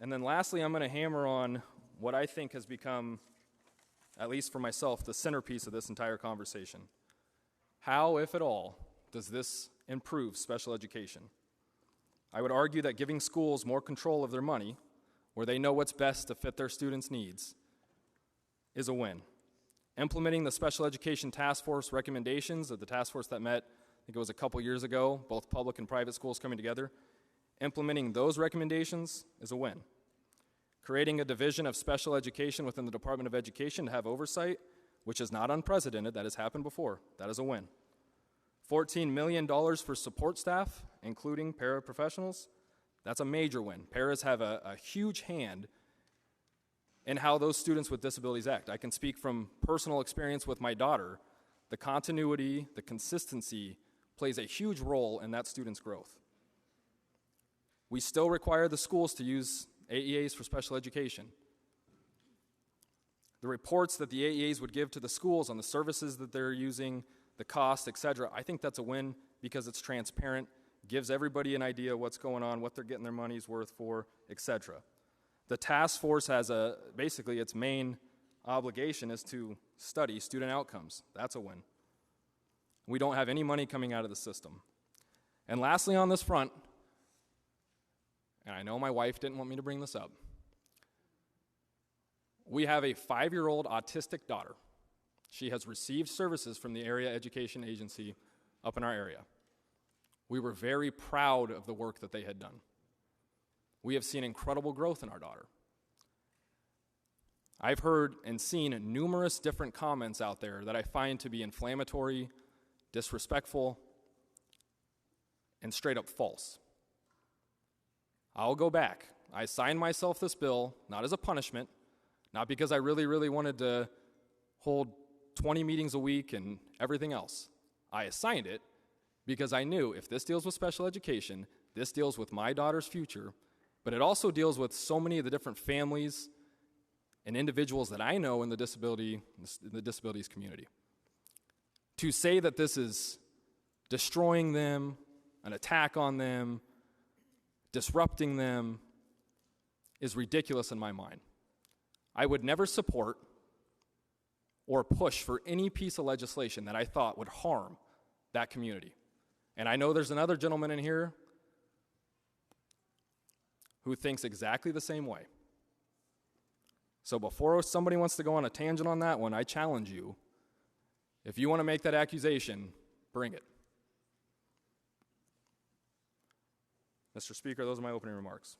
And then lastly, I'm going to hammer on what I think has become, at least for myself, the centerpiece of this entire conversation. How, if at all, does this improve special education? I would argue that giving schools more control of their money, where they know what's best to fit their students' needs, is a win. Implementing the special education task force recommendations of the task force that met, I think it was a couple years ago, both public and private schools coming together, implementing those recommendations is a win. Creating a division of special education within the Department of Education to have oversight, which is not unprecedented, that has happened before, that is a win. $14 million for support staff, including paraprofessionals, that's a major win. Paras have a huge hand in how those students with disabilities act. I can speak from personal experience with my daughter. The continuity, the consistency plays a huge role in that student's growth. We still require the schools to use AEAs for special education. The reports that the AEAs would give to the schools on the services that they're using, the cost, etc., I think that's a win because it's transparent, gives everybody an idea what's going on, what they're getting their money's worth for, etc. The task force has basically its main obligation is to study student outcomes. That's a win. We don't have any money coming out of the system. And lastly on this front, and I know my wife didn't want me to bring this up, we have a 5-year-old autistic daughter. She has received services from the area education agency up in our area. We were very proud of the work that they had done. We have seen incredible growth in our daughter. I've heard and seen numerous different comments out there that I find to be inflammatory, disrespectful, and straight up false. I'll go back. I signed myself this bill, not as a punishment, not because I really wanted to hold 20 meetings a week and everything else. I signed it because I knew if this deals with special education, this deals with my daughter's future, but it also deals with so many of the different families and individuals that I know in the disabilities community. To say that this is destroying them, an attack on them, disrupting them, is ridiculous in my mind. I would never support or push for any piece of legislation that I thought would harm that community. And I know there's another gentleman in here who thinks exactly the same way. So before somebody wants to go on a tangent on that one, I challenge you, if you want to make that accusation, bring it. Mr. Speaker, those are my opening remarks.